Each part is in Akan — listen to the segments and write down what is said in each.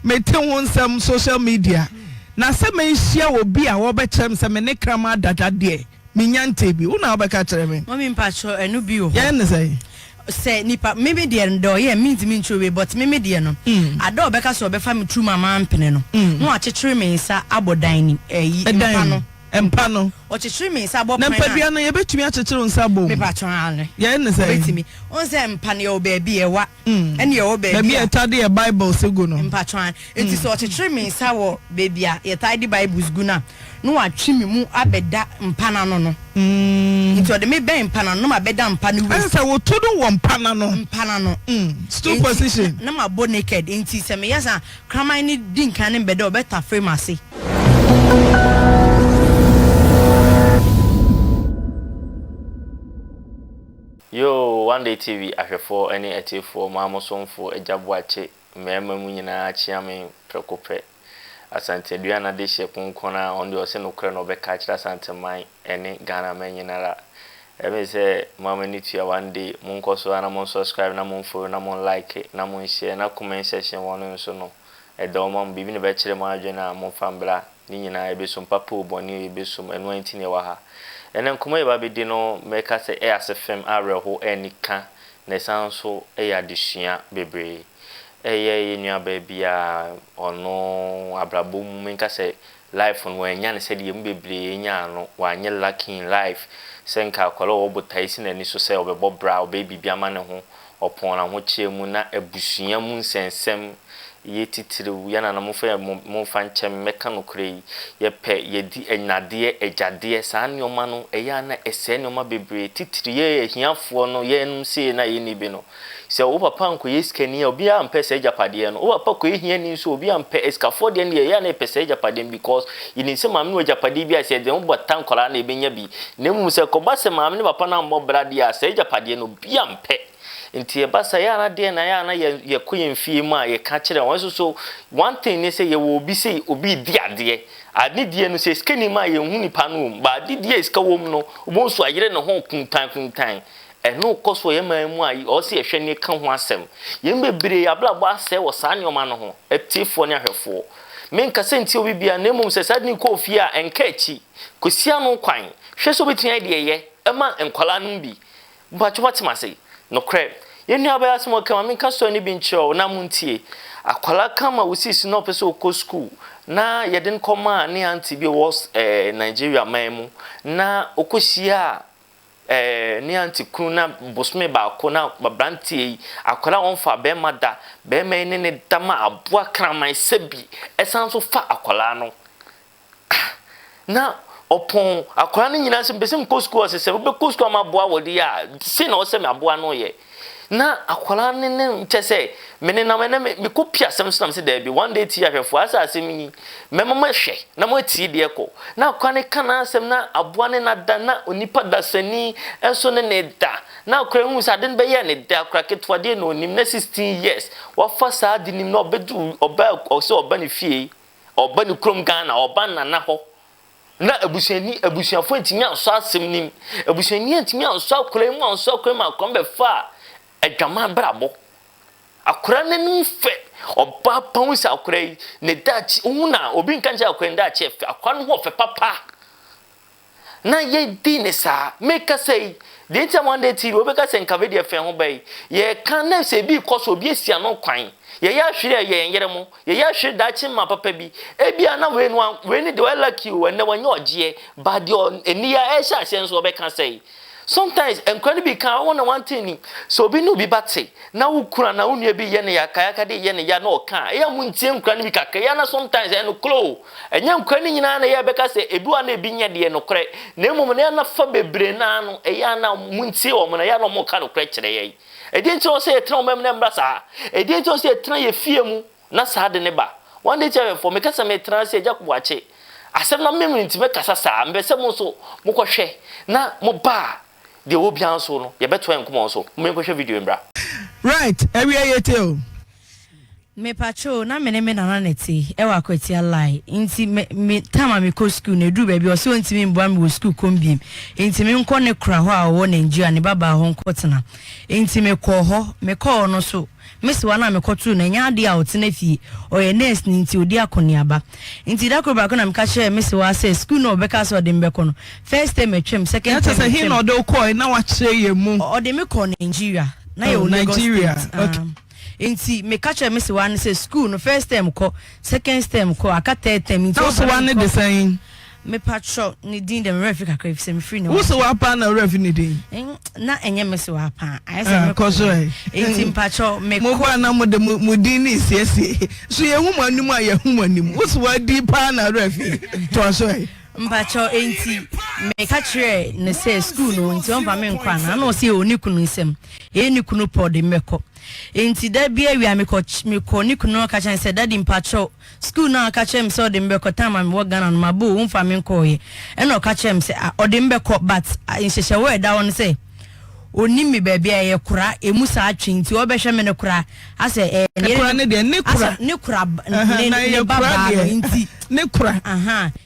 me te won some social media na se me hia wo bi a wo be kyerem se me ne krama dada de me nyante bi wo na wo be ka kyerem me mami mpacho enu bi o ye ne say nipa maybe there ndo ye means me nchowe but maybe there no ado obeka so obefa me true mama mpene no no achechire me nsa abodan ni empa no ochechire me nsa abopran na mpadua no ye betumi achechire nsa abom me pa chonale ye ne say betumi on say empa ne o baby e wa ene ye o baby e tade e bible segu no empa chon enti so ochechire me nsa wo baby a ye tade bibles gu na no atwi me mu abeda mpana no nti ode me ben mpana no ma beda mpana we say wo to do wo mpana no stool position na ma bo naked nti se me yasa kraman ni din kan ne beda obeta frame ase. Yo, one day TV ahwefo ene etifo mamosomfo ejaboache mema mu nyina chiame prekope asante duana de hye konkona onde ose no kre no beka kira asante man ene Ghana man nyinara ebe se mama ni tua one day munkoso ana mon subscribe na mon follow na mon like na mon share na comment section wono nso no edo mom bibi ne be kire mo adwena mon fambra ni nyina ebe so papa oboni ebe so eno antini wa ha enen kuma eba be di no meka se asfm areho enika na sanso ya desua bebre eye nua ba bia ono abrabom meka se life no enya ne se de bebre nya no wa nye lucky in life senka akwala obotai si na ni so se obebo bra obebi bia ma ne ho opon na ho chiemu na abusua mu nsensem ye titire ya na mo fa nchem meka no kure ye pe ye di enade ejade sa anoma no eya na ese anoma bebre titire ye hiafo no ye num se na ye ni bi no se wo papa nko ye skani obi a mpe se ejapade no wo papa ko ye hia ni so obi a mpe escafo de ne ye na pese ejapade because yin se mam no ejapade bi a se de mo botan kola na ebenya bi na mu se ko ba se mam ne papa na mo brade a se ejapade no bi a mpe nti basa ya na de na ya na ye koyemfie mu a ye ka kire won so one thing ne say ye wo obi say obi di ade ade die no say skani ma ye hu nipa no ba de die ska wom no obo so ayire ne ho kuntan eno koso ye man mu a o se ye hwe ne ka ho asem ye mbebere ablabo ase wo sa nyoma no ho etifo ne ahwefo menka senti obi bia na mum se sadni ko fie a enka echi kosia no kwan hwe so betua de ye ema enkwala no bi ba chwati say no crap yenu abaya smo kama minka so ni bi nchiro na muntie akwala kama usisi no pese okọ school na yeden koma ne anti bi was Nigeria memu na okosia ne anti kunu na bosme ba ko na babrantie akwala onfa be mada be me ne dama aboa kraman sebi esanso fa akwala no na opon akwara ni nyina se besim ko school asese be ko school ma boa wodi a se na o se me aboa no ye na akwara ni ne chese mene na me ko pia sem so na se da bi one day ti ahwefo asa asem yi mema ma hwe na mo ti de ko na akwara ni kana asem na aboa ne na da na onipa dasani enso ne da na akwara hu sa den be ye ne da akwara ketwa de no nim na 16 years wa fa sa de nim na obedu oba o se oba ni fie oba ni krom Ghana oba na ho na abusuafo ntimi anso asem nim abusuani ntimi anso akora mu anso akora ma kombe fa adwama brabo akora nanim fe oba pon sa akora ne dachi una obi nkanche akora ndachi fe akora no ho fe papa na ye di ne sa make say the time one day TV obeka se nka video fe ho bai ye kan na se bi koso obi esia no kwan ye ya hwere ye yere mo ye ya hwere dachi ma papa bi e bia na we no we ni de we lucky we na wanye oje ba de eni ya e sha hye nso obeka say sometimes enkwani bi kan wona one thing so obi no bi bate na wukura na wonu bi ye ne ya kaya de ye ne ya na oka ya mu ntie enkwani bi kaka ya na sometimes eno klo enya enkwani nyina na ya beka say ebi wa na ebi nya de no kre na emom na ya na fa bebre na no e ya na mu ntie o mo na ya no mo ka no kre kire ye edi nti o say etra o mem na mbra sa edi nti o say etra ye fie mu na sa de ne ba one day tell for me kasa me etra say jakobo ache asem na mem nti me kasa sa mbese mo so mo ko hwe na mo ba de obian so no ye beto enkomo so me ko hwe video mbra right every year tell Me pacho na me na neti e wa kweti alai nti me time me ko school na du baby o so nti me mboa me school kombiem nti me nko ne kura ho a wo Nigeria ne baba ho nkotena nti me ko ho me ko no so Miss wana me kotu na nya ade a otena fie o ye nurse ni nti odi akoniaba nti da ko ba ko na me ka share miss wa say school no beka so de mbeko no first time atwem second time say he no do ko na wa kire ye mu o de me ko Nigeria na ye Nigeria okay Inti me catch a miss one say school no first term ko second term ko aka third term inti so one the same me patcho ni din dem refi kakra fi me free no wo so wa pa na refi ni din na enye me so wa pa I say me ko so inti patcho me mo ba na mo de mo din ni siesie so ye hu manum a ye hu manum wo so wa di pa na refi to so Mpacho enti me catch ne say school no inti on pa me nkwa na no say oni kunu nsem e ni kunu pod meko enti da bia wi ameko ni kunu ka chan say daddy mpacho school na ka chem so de mbeko time me wogana no mabu umfa me nkoye e no ka chem say o de mbeko but in sheshe we da won say oni mi baby aye kura emu sa atwe nti obehwe me ne kura ase ne kura ne de ne kura ne baba nti ne kura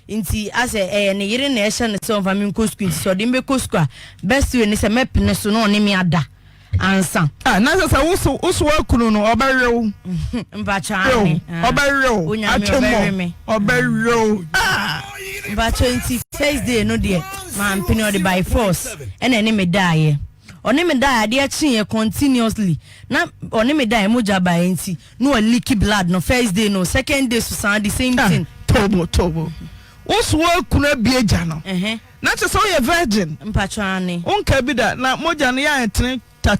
nti ase ne yire na ehye ne so mfa me nko school nti so de mbeko school best we ne se mepne so no ne mi ada ansa na se wo akunu no oberew mbacha ani oberew atwemo oberew mbacha nti first day no de ma mpini odi by force ene ne me dae oni me dae ade achi continuously na oni me dae moja ba nti no leaky blood no first day no second day so sound the same thing tobo wo akunu abieja no na che so ye virgin mpacha ani onka bi da na moja no ya entene ta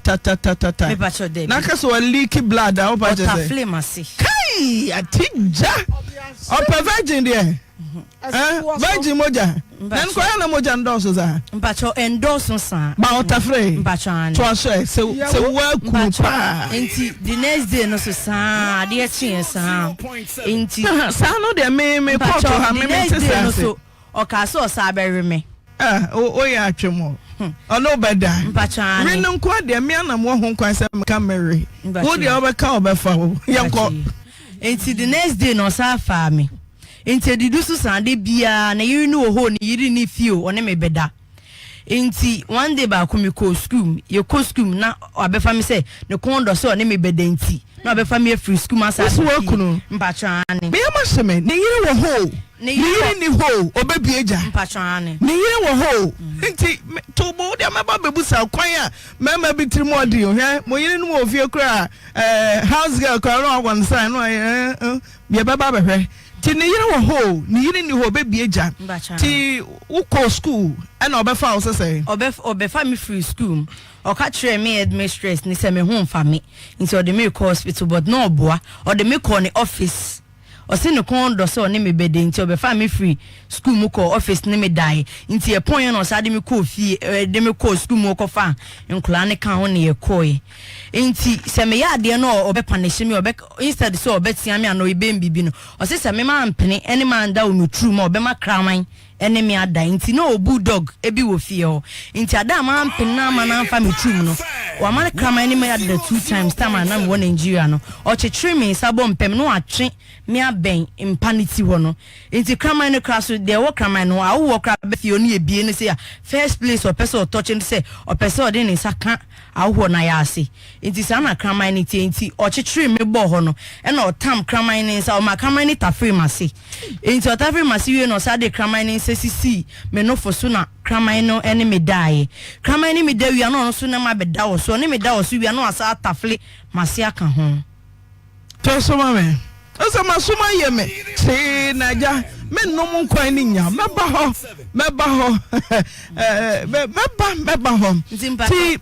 me pacho de na ka so leaky blood a opa je say flame asi kai atija opa virgin there virgin moja nan ko ya na moja ndoso za mpacho endoso sa ba otafre mpacho ani to so se wa kunu pa enti the next day no so sa de achi sa enti sa no de me ko to ha me se sa so o ka so sa be me o ya atwemo ono beda mpacha ni nko de me na mo ho kwan se me kamere wo de obeka obefa wo yanko enti the next day no sa fa me enti didu so sande bia na yiri ni wo ho ni yiri ni fio one me beda enti one day ba ko me ko school ye ko school na obefa me se ne kondo so ne me beda enti na obefa me free school ma sa mpacha ani me ma sheme ne yiri wo ho ne yiri ni ho obebieja mpacha ani ne yiri wo ho nti to bo de maba bebusa kwan a mama bitiri mo de hwe mo yiri no wo fie kura house girl kura no wan sign no be baba behwe ti ne yiri wo ho ne yiri ni ho obebieja ti uko school na obefa wo sese obefa me free school o ka kire me headmistress ni se me ho mfa me nti o de me call hospital but no oboa o de me call ni office o se ne kondo so ne me bede nti obefa me free school mu call office ne me die nti e pon no sa de me call fie de me call school mu ko fa nkula ne kan ho ne e koy nti se me ya de no obepanish me instead so obetia me ano ibe mbibi no o se me ma mpene ene ma nda onu true ma obema kraman enemy ada nti no bulldog ebi wo fie ho nti ada ma mpena ma na mfa me true no wa ma kraman enemy ada 2 times time na me wo Nigeria no o chechire me sabo mpem no atwe me aben impanity ho no nti kraman no kraso de wo kraman no a wo kra be fie oni ebie ne se first place o person touch and say o person de ne saka a wo na ya ase nti sa na kraman ni nti o chechire me bo ho no e na o tam kraman ni sa o ma kraman ni tafre mase nti o tafre mase wie no sa de kraman ni sisi me no foso na kraman no ene me dai kraman ni me da wi no so na ma be da wo so ne me da wo so wi no asa tafle mase aka ho to so ma me asa ma so ma ye me ti naja me no mun kwan ni nya meba ho meba ho ti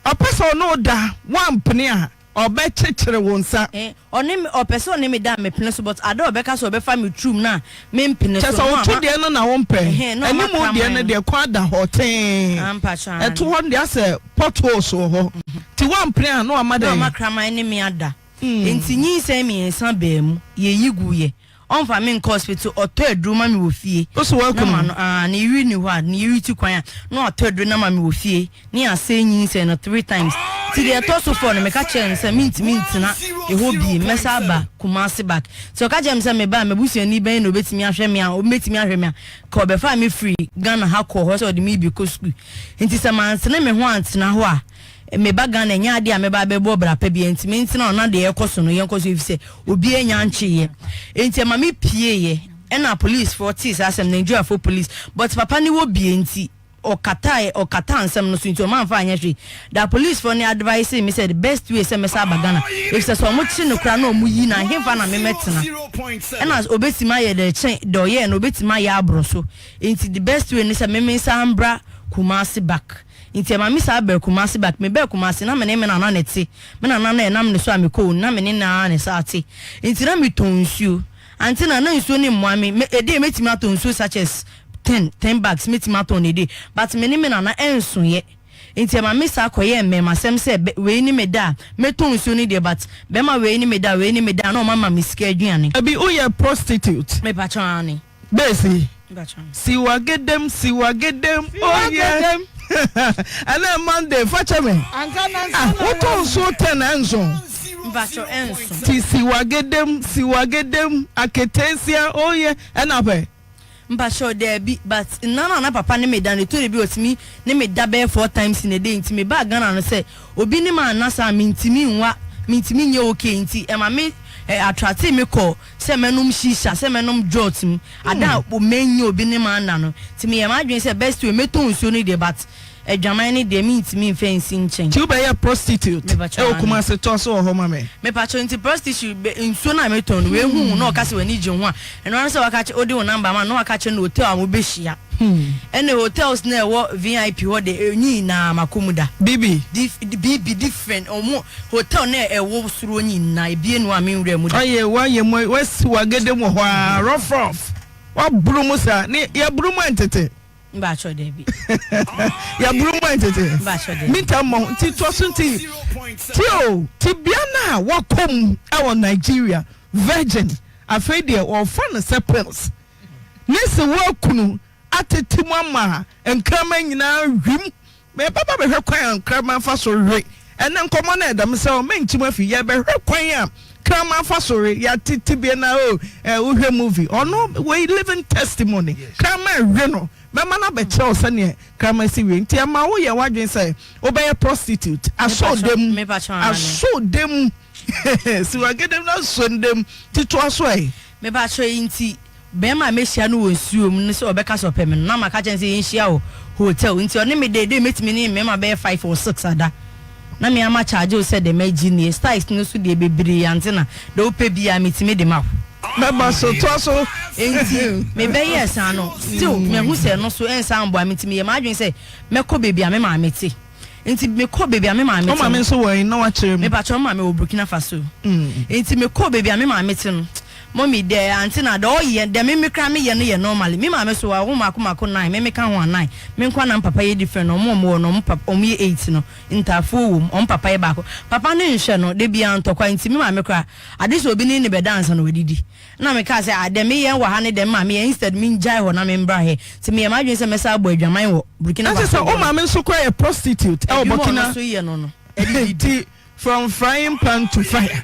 a person no da one pene a obe chechire wonsa onim opeso ne me da me pene so but ada obeka so obe fa me trum na me mpene so chesa wo to de no na wo mpe eni mo de no de kwa da hoten ampacha eto ho de ase pothole so ho ti one pene a no amada no makrama ne me ada enti nyi se me ensa ba mu ye yiguye onfa me hospital oto adru ma me wo fie so wa ku no na yiri ni ho a ni yiri ti kwan a no oto adru na ma me wo fie ni ase nyi se no 3 times ti de to so for no me ka chen say minti na e ho bi mesa ba Kumasi back so ka jem say me ba me busuani ben no betimi ahwe me a o betimi ahwe me ka obefa me free Ghana ha ko ho so de me bi ko school nti say man sene me ho antena ho a me ba Ghana nya ade a me ba bebo bra pa bi enti me ntina ona de ekoso no yenkoso if say obi enya nche ye enti ma me pie ye na police for tis asem Nigeria for police but papa ni wo bi enti okata ansem no so nti o man fa anya hwe da police for ni advice me say the best way say me sa ba Ghana if say so mo chi no kra na o mu yi na hemfa na me metena na obetima ye de chen do ye na obetima ye abro so enti the best way ni say me sa ambra Kumasi back inti ma mi sa be Kumasi back me be Kumasi na me ne me na na neti me na na enam ne so ameko na me ne na ne sa ati inti na mi tonsuo anti na nsuo ni mmoa me e dey metimi atonsuo such as 10 bags metimi aton e dey but me ne me na na enso ye inti ma mi sa koye me masem se we ni me da me tonsuo ni dey but be ma we ni me da na mama mi sika aduane abi o ye prostitute me patron ani besi siwagedem oh yeah and then Monday fetch me what also 10 enso Mbacho enso ti siwagedem aketensia oh yeah and abe Mbacho there be but na papa ne me dan to be otimi ne me da be 4 times in a day ntimi ba Ghana no say obi ni ma na sa mintimi nye okay nti e ma me attractive me call se menum shisha se menum jotim ada o menyo obi ni ma na no ti me ma adwen se best way meton so ni de but adwaman ni de mi ntimi fancy nchen ti be prostitute e kuma se to so ho ma me patcho nti prostitute nso na meton we hu na o ka se wani je ho a eno se waka che odi wo number ma no waka che no hotel a mo be hia ene hotels na wo VIP ho de nyi na makomuda bibi different omo hotel na wo suro nyi na ebie no amenwura mu da oye wa ye mo wasi wagede mo ho a rough wa brumu sa ne ya brumu entete mba cho debi ya brumu entete mba cho debi minta mo ti to so ti bia na wa kom e wo Nigeria virgin afede o fa no sepels nese wo kunu atetimu ama enkrama nyina hwim me papa be hwe kwan enkrama fa so hwe ene nkomo na edam se o menchim afi ye be hwe kwan a krama fa so hwe ya titibie na o hwe movie ono we living testimony krama hwe no be mana be che o se ne krama si hwe nti ama wo ye wadwen se o be prostitute aso dem si wagedem na so dem tito aso ai me ba cho nti be ma mehia no wonsuom ne se obeka so pem na maka chen se yinhia o hotel nti one me de metimi ni me ma be 5 or 6 ada na me ama charge o se de magini styles no so de bebiri antina de o pe bia metimi de ma meba so to so nti me be yes ano still me hu se no so ensa mbo metimi ye ma adwen se mekọ bebi a me ma meti nti mekọ bebi a me ma meti o ma me so wo na wa kire me ba cho ma me o Burkina Faso nti mekọ bebi a me ma meti no mommy there antina do ye de me kra me ye no ye normally me ma me so wa ho makomako 9 me ka ho 9 me nkwa na papa ye different no mo no papa ye 8 no intafo wo papa ye bako papa ne nhwe no de bia ntokwa nti me ma me kra ade so obi ni be dance no wedidi na me ka say ade me ye wa ha ne de ma me instead me njai ho na me mbra he ti me ma dwen se me sa abo adwaman wo Burkina Faso so o ma me so kwa a prostitute e Burkina so ye no from frying pan to fire.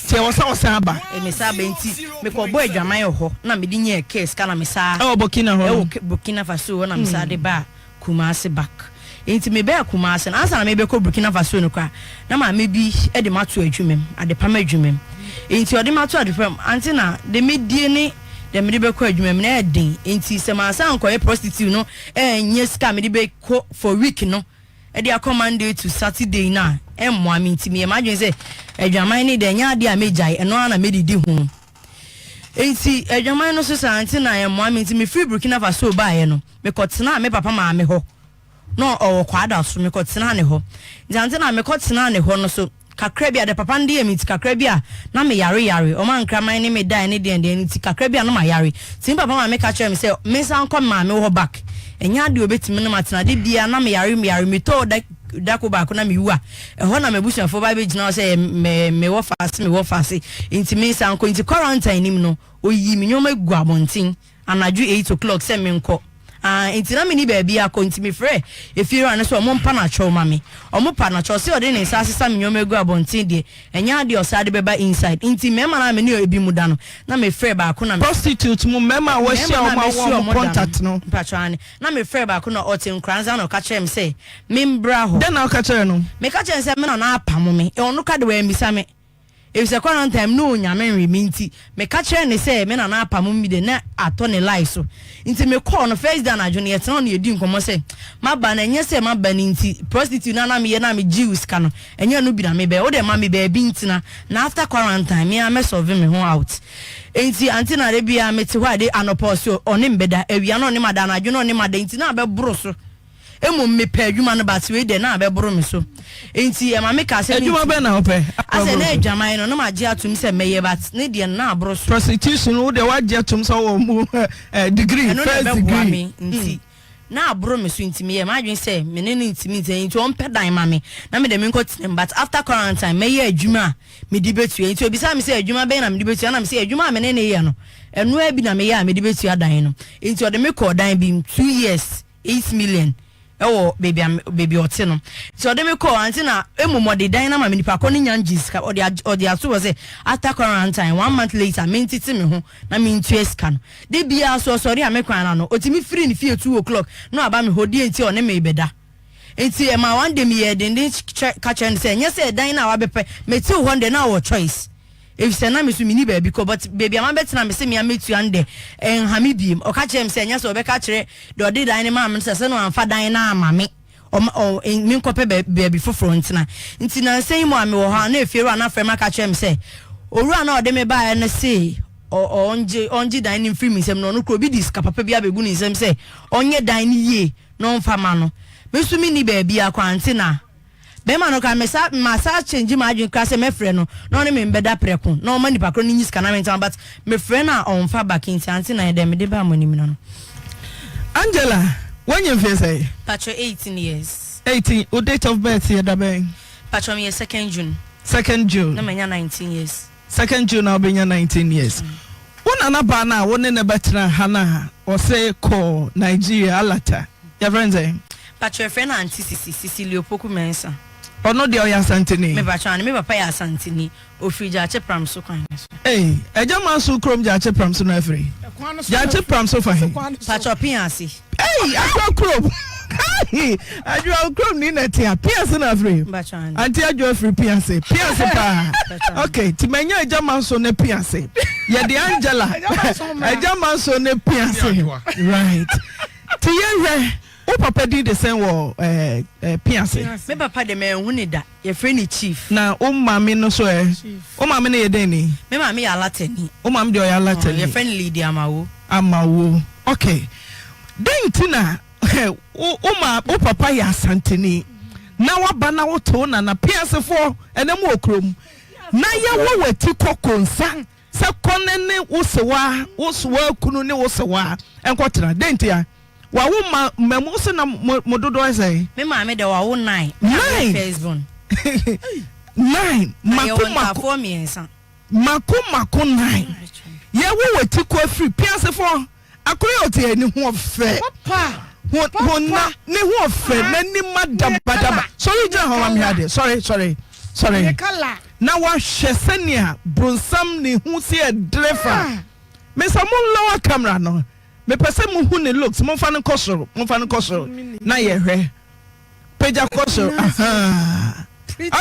Ti was aba. Me sa benti me ko boy adwaman ho na me di nye case kana me sa. Burkina ho. Burkina Faso na me sa de ba Kumasi back. Enti me be Kumasi na ansa na me be ko Burkina Faso no kwa. Na ma me bi e de mato adwumem, ade pam adwumem. Enti ode mato ade pam antina de me die ni de me be ko adwumem na edin. Enti se ma san ko e prostitute no nye ska me de be ko for week no. E dey Monday to Saturday na emmo aminti me imagine say adwaman ni de nya de a mejai eno ana medidi hu enti adwaman no so santi na emmo aminti me free Burkina Faso ba ye no me kotena me papa ma me ho no o kwada so me kotena ne ho nti na me kotena ne ho no so kakra bia de papa ndi emi ti kakra bia na me yare o man kraman ni me dai ni de nti kakra bia no ma yare tin papa ma me ka chere me say me san kom ma me ho back enya de obetimi no matena de bia na me yare me to da ko ba ko na me wu a ho na me busuafo ba be gina say me wo fase nti me san ko nti quarantine nim no oyi me nyoma gu abontin anaju 8 o'clock say me nko Inti na me ni baabi akọ inti me frɛ efiru ane so omo mpa na cho mame omo pa na cho se ode ne sa sesa me nyoma egu abonten de enya ade osade beba inside inti mema na me ne ebi mu da no na me frɛ ba ko na prostitute mu mema wo hia o contact no mpatwane na me frɛ ba ko na ote nkranza na ka kyerɛ me se me mbra ho den na ka kyerɛ no me ka kyerɛ se me na apam me e ono ka de wa mbisa me if se kwa time no nyame nti me ka kyerɛ ne se me na apam mi de na ato ne life so nti me call no first day na adwene ye tena na edi nkomo se maba na enye se maba ni nti prostitute na me ye na me Jews ka no enye no bi na me be wo de ma me be bi ntina na after quarantine me am solve me ho out enti anti na de bia me te hwa de anopo so oni mbeda awia no ni mada na adwene oni mada nti na be bro so emu me pa adwuma no ba we de na be bro me so enti e ma me ka se adwuma be na ope ase na adwaman no ma gye atum se meye but ne de na bro so prostitution wo de wa gye atum so wo mu degree first degree nti na bro me so nti me ma adwen se me ne nti on pe dan ma me na me de me nkotinem but after quarantine meye adwuma me di betu nti obi sa me se adwuma be na me di betu na me se adwuma me ne ye no enu abi na me ya me di betu adan no nti o de me call dan bi 2 years 8 million baby ote no so dem call anti na emomode dan na ma me nipa ko ne nyanjis ka odi aso was say after quarantine 1 month later me ntiti me ho na me ntu eska no de bia so sorry amekwan na no otimi free ni fie 2 o'clock no aba me hodi enti one me beda enti e ma one day me ye den catch and say nya say dan na wa bepe me ti ho de na wo choice if say na me so mini baby ko but baby am betina me say me ametu ande en ha me biem o ka chere me say nya so be ka chere de odi dan ne ma me say no amfa dan na ama me o me nkope baby foforo ntina say mo ame wo ha na efiru na frema ka chere me say oru na ode me ba na say onje dan ni free me say no no ko bi dis papa bi abebu ni say say onye dan ni ye no mfa ma no me so mini baby akwantina bema no ka masa change my adwin class me frɛ no no ne me mbeda preko no ma nipa kro ni nyis kana mentan but me frɛ na on fa back in anti na dem de ba monim no Angela when you feel say patro 18 years 18 o date of birth here da ben patro me 2nd June na menya 19 years 2nd June na obenya 19 years wona na ba na wona ne betra hana o say ko Nigeria alata your friends eh patro friend auntie Sisi Leopoku mensa ono de oya santini me patro me papa ya santini ofrija che pram so kwan so eja man so krom ja che pram so na afri ja che pram so fa he patro piansi akwa krom ajwa krom ni na tia piansi na afri patro anti ajwa afri piansi pa okay ti menya eja man so na piansi ye de Angela eja man so na piansi right ti ye o papa did the same wo pianse me papa de me hu ni da ye frɛ ni chief na o mama no so o mama ne ye den ni me mama ya latani o mama de o ya latani ye frɛ ni lady amawo okay den tina o papa ya santini na waba na wo to na pianse fo ene mu okrom na ye wo wati kokonsa se konene wo sewa kunu ne wo sewa enkotra den tia wa wo memu se na mododo say me ma me de wa wo 9 Facebook 9 mako 9 ye wo wati ko afri piase fo akoro oti ani ho fe papa ho na ne ho fe na ni madabadaba sorry ja ho am here sorry na wa hwe senia bronsam ne hu se drefa me samon lawa camera no me pese mu hu ne looks mo fa ne kosoro na ye hwe peja kosoro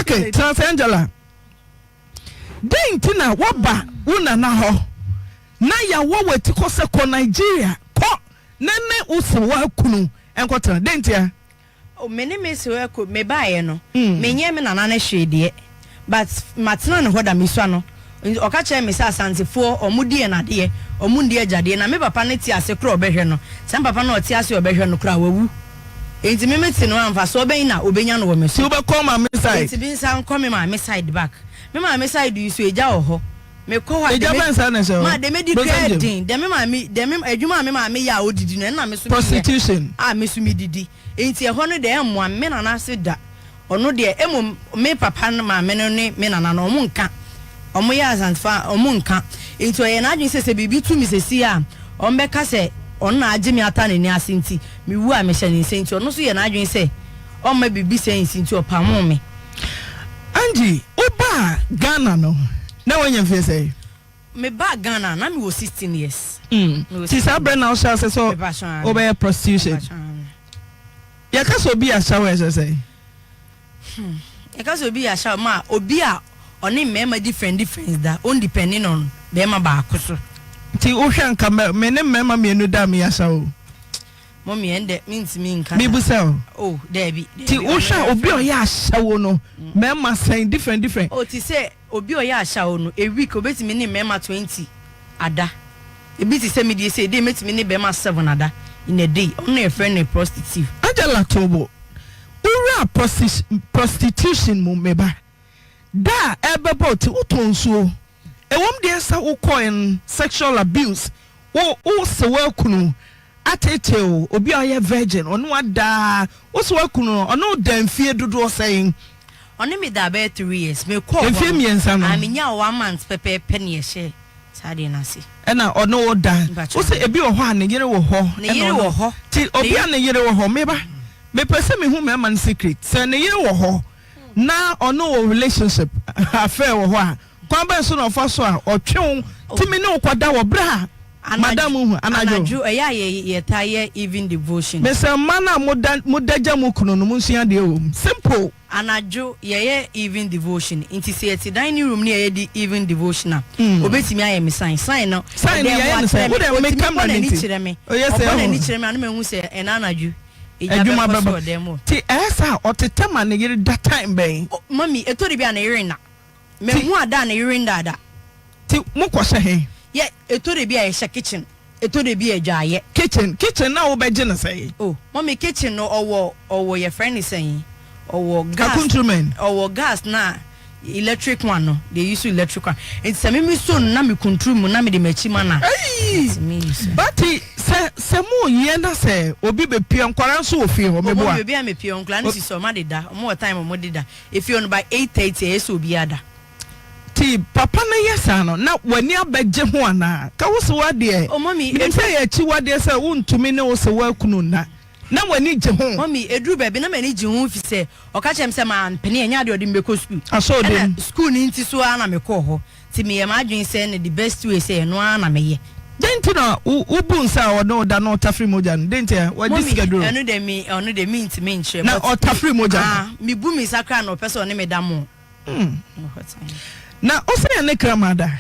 okay trans Angela den tina waba una na ho na ya wo wati kose ko Nigeria ko nene usewa kunu enkotra den tia o mene me se ko me baaye no menye me nana na hwede but matena no hoda me swa no oka che me sa asantefo omudie na de omundie agade na me papa ne ti ase kro obehwe no sam papa na oti ase obehwe no kra wawu enti me meti no amfa so oben na obenya no wo me so be come my side enti bin san come my side back me my side you so eja oho me ko wa de ma de me di trading de me adwuma me ya odidi no na me so prostitution me so me didi enti eho no de emwa me na na se da ono de emu me papa na ma me no ne me na na no mu nka omo ya azanfa omo nka enti oye na adwin se bibi tu mi sesi a ombeka se on na agye me ata ne ni asenti me wu a me hye ne senti ono so ye na adwen se o ma bibi senti o pamo me Angie oba Ghana no na wanya fie say me ba Ghana na me was 16 years ti sabre na o sha say so oba prostitution ya ka so bi a shower say ya ka so bi a shower ma obi a oni mema different da on depending on bema ba akoso ti o hwan ka me ne mema me enu da me ya shower mommy ende means me nka me busel oh there be ti o hwan obi o ya shower no mema say different oh ti say obi o ya shower no a week obetimi ne mema 20 ada ebi ti say me dey say dey metimi ne bema 7 ada in a day on a friend a prostitute Angela Tobo ura prostitution mu meba da ebebo ti utonso ewom de esa ukoin sexual abuse wo se wakunu ateteo obi aye virgin onu ada wo se wakunu onu danfie dodo saying oni me da be 3 years me call efie miensa no amenya 1 month pepe penny e she sade na se ena ono oda wo se ebi wo ho a ne yere wo ho ne yere wo ho ti obi a ne yere wo ho meba me pese me hu me man secret se ne yere wo ho na ono relationship affair wo ho a kwa ba so no fa so a otwe ti me ne okwada wo bra madam hu anajo eya ye taye even devotion me se mana modaja mu kunu no munsia de o simple anajo ye even devotion inti se ti dining room ni ye di even devotional obetimi aye me sign no sign ye no say wo de me camera ni ti o yes say o ni kire me anu me hu say ena anajo ejuma baba ti esa otetema ne yiri that time ben mami etori bia na yiri na me hu ada na yiri ndada ti mo kwose he ye etori bia ye kitchen etori bia dwaye kitchen na wo beje na say oh mami kitchen no owo ye friend is saying owo gas owo gas na electric one no they use electric one it's me so na me control mu na me de machi mana but se mo ye na se obi be pie nkwara so ofie ho me bo a obi a me pie nkwara ni so ma de da mo time mo de da if you on by 8:30 yeso obi ada ti papa na yesa no na wani abeje ho ana ka wo so wade o mami me say ya chi wade se wontumi ne wo se wa kunu na wani je ho mami edru bebe na mani je ho fi se o ka chem se ma mpene enya de odi mbeko school aso de school ni nti so ana me ko ho ti me ye ma adwen se ne the best way se no ana me ye denti na ubu nsa o no da no tafri moja no denti wa diskaduro anu de me nti me nche na o tafri moja mi bu mi sakra no person ne me da mo na o se ne kramada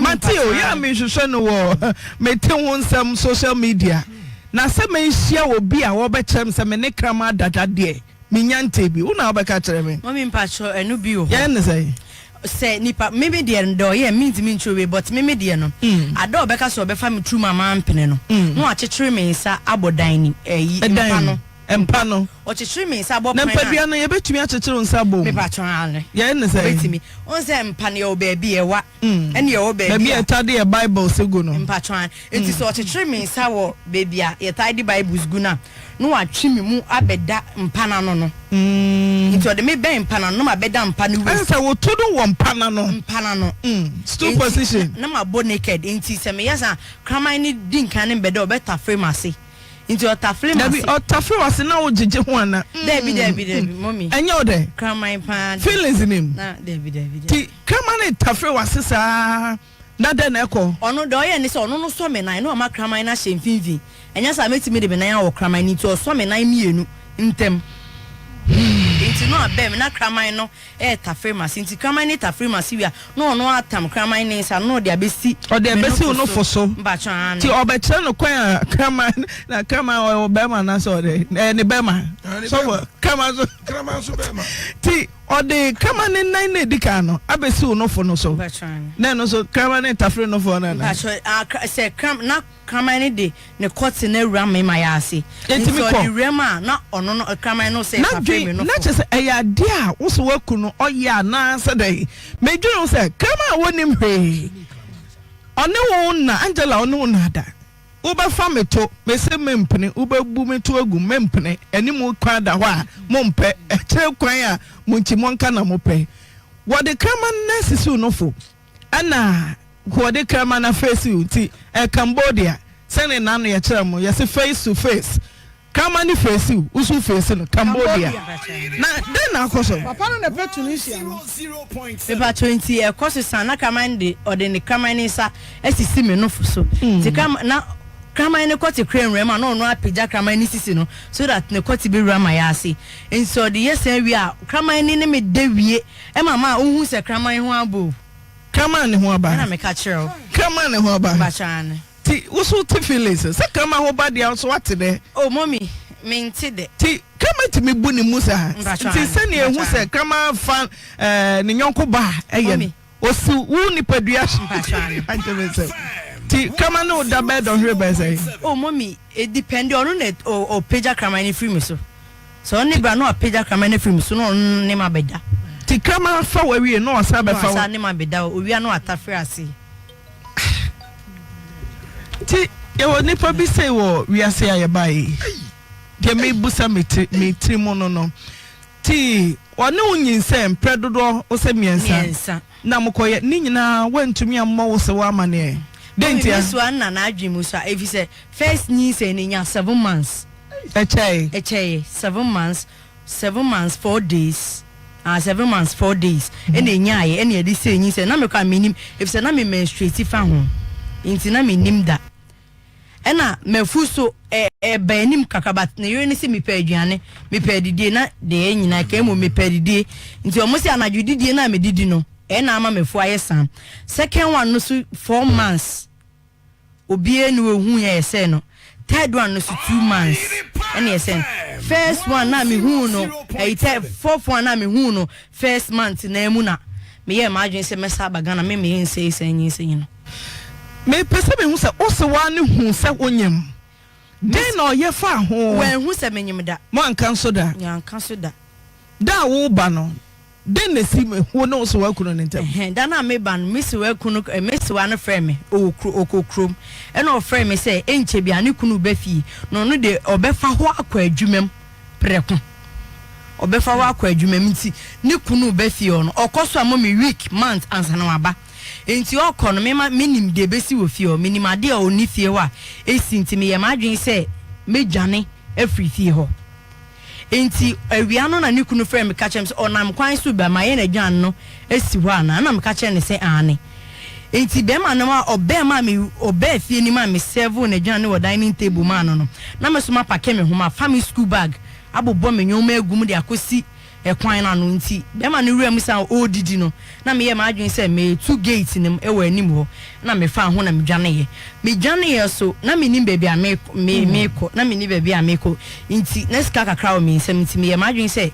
Mateo ya me hwehwe no wo mete ho nsam social media na se me hia obi a wo be kyerem se me ne kramada dade me nyante bi una wo be ka kyerem me mami mpacho enu bi o ya ne say nipa maybe there ndo ye means me nchowe but maybe there no ada obeka so obefa me true mama mpene no no achechire me nsa abodan ni empa no o chechire me nsa abopana na mpadua no ye betumi achechire nsa abom me pa chonale ye ne say betumi on say empa ne o baabi e wa ene ye o baabi e tade e bible segu no empa chon enti so o chechire me nsa wo baabi a ye tade bibles gu na no atwe me mu abeda mpana no enti o de me ben mpana no ma beda mpana wu asa wo to do wo mpana no stool position na ma bo naked enti se me yasa kraman ni dinkan ne beda o beta frame ase into your tafle masi o tafle wase na wo jeje ho ana Debbie mommy enye o de kraman pan feelings in him na Debbie ti kraman tafle wase sa na de na eko ono de oye ni se ono no so me nan na o ma kraman na hye mfinfin enya sa metimi de me nan ya wo kraman ni to so me nan mienu ntem inti no abem na kraman no tafre masi inti kraman ni tafre masi wi a no ono atam kraman ni sa no de abesi no foso mba chan ti obekere no kwan kraman na kraman o bema na so de ne bema so kraman so bema ti o de kraman ni nine na dika no abesi no fo no so na no so kraman ni tafre no fo na na se na kraman ni de ne court na ewura me ma ya ase inti o de rema na ono no kraman no se tafre me no na chese eya de a wo so wakunu oya na se dey medwunu se kraman wonim hwe one wo na Angela one wo na da uba fa meto mese mempene uba bu meto agu mempene animu kwa da ho a mompe kire kwan a munchi monka na mope wo de kraman na sisi unofo ana wo de kraman na face uti Cambodia sene na no ye kire mo ye se face to face kama ni face usu face no Cambodia na den na akoso papa no na pe Tunisia no paper 20 e koso san na kama ndi ode ni kama ni sa esisi me no fuso ti kama na kama ni kwoti crane rema no no apija kama ni sisi no so that ne kwoti be rama ya ase enso de yesen wi a kama ni ne me dewie e mama ohun se kama ni ho abo kama ni ho aba na me ka kire kama ni ho aba ba chan ti usu ti feelings se kama ho ba dia so what de oh mommy me nti de ti kama ti me bu ni musa ti se ne ehu se kama fan ni nyonko ba eye osu wu ni padua anjebe ti kama no da bed on here say oh mommy it depend on net or page kama ni free me so ni bra no page kama ni free me so no ne ma beda ti kama fa wawie no asa be fa asa ne ma beda owi no atafre ase ti e nipa bi say wo wi ase aye bai de me busa me tri mo no ti one unyin se mpredodo o se miensa na mokoye ni nyina wantumi ammo wo se wa amane dentia this one na adwimu so if say first ni say ni nya 7 months echei 7 months 4 days 7 months 4 days ene nyaaye ene edi say ni say na me kwa minim if say na me menstruate fa ho inti na me nim da ena mefuso banim kakabat na yo ni se me pa aduane me pa didie na de nyina ka emo me pa didie nti o mo se anadwo didie na me didi no ena ama mefu ayesam second one no so 4 months obie no ehu ye se no third one no so 2 months ena ye se first one na me hu no fourth one na me hu no first month na emu na me ye ma adwen se mesa bagana me nse nyi no me pese me hu se o se wa ne hu se onyem den no ye fa ho we hu se menyim da mo ankan so da ya ankan so da da wo ba no den na si me ho no so wa kunu ne ntem da na me ban me si wa kunu me si wa no frɛ me okokrom e na o frɛ me sɛ enche bia ne kunu ba fi no no de obefa ho akwa adwumam preko obefa ho akwa adwumam nti ne kunu ba fi no okoso amo me week month ansa na waba enti okɔ no me ma minim de besi wo fi o minim ade a oni fie wa esi nti me ye ma adwen sɛ medwane afri fie ho enti awia no na ne kunu frɛ me ka kyem sɛ onam kwan so ba ma ye na dwan no esi ho ana na me ka kyem ne sɛ ane enti be ma no ma me obe fie ni ma me serve na dwan ne wo dining table ma no na me so ma pake me ho ma family school bag abobɔ me nyoma agum de akosi ekwan na no nti be ma no wura mu sa odidi no na me ye ma adwen sɛ me 2 gate nim e wa anim ho na me fa ho na me dwane ye so na me nim baby a me ko na me ni baby a me ko nti na sika kakra o me nsem nti me ye ma adwen sɛ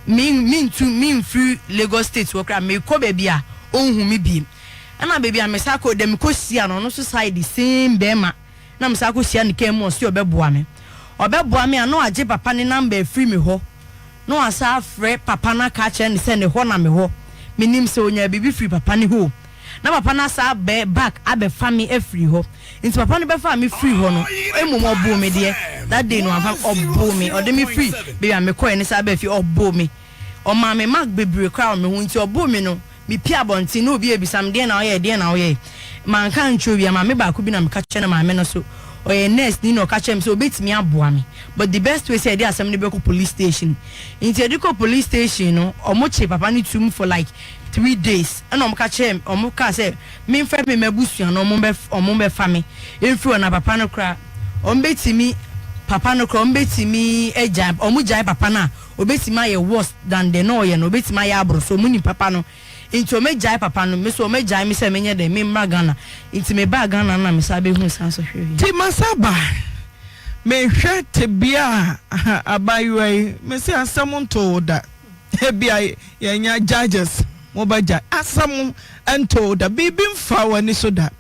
me free Lagos state wo kra me ko baby a onhu me biem ana baby a me sa ko dem ko sia no so side the same be ma na me sa ko sia ne kan mo so obeboa me ano age papa ne number free me ho no asa frɛ papa na ka kyerɛ ne sɛ ne ho na me ho menim sɛ onya bibi free papa ne ho na papa na sa back abe family free ho nti papa no be fa me free ho no emom obo me de that day no afa obo me o de me free be ya me koe ne sa be fi obo me o ma me mark bebre kra me ho nti obo me no me pia bonti no obi ebisam de na oye man kan ncho bia ma me ba ko bi na me ka kyerɛ na ma me no so oye next ni no ka kyerɛ me so obetimi aboa me but the best way say dey asem ne be ko police station nti ediko police station no omoche papa ni tum for like 3 days and ka kyerɛ omo ka say me mfa me mabusua no omo be fa me emfiri na papa no kra ombetimi papa no kra ombetimi eja omo jai papa na obetimi aye worse than the no ye no obetimi aye abro so muni papa no into omejai papa no me so omejai me se menye de me magana into me ba Ghana na me sabe hu san so hwe ti masaba me hwe te bia abayoi me se asam nto da e bia ye nya judges mo ba ja asam nto da bibi mfa wani so da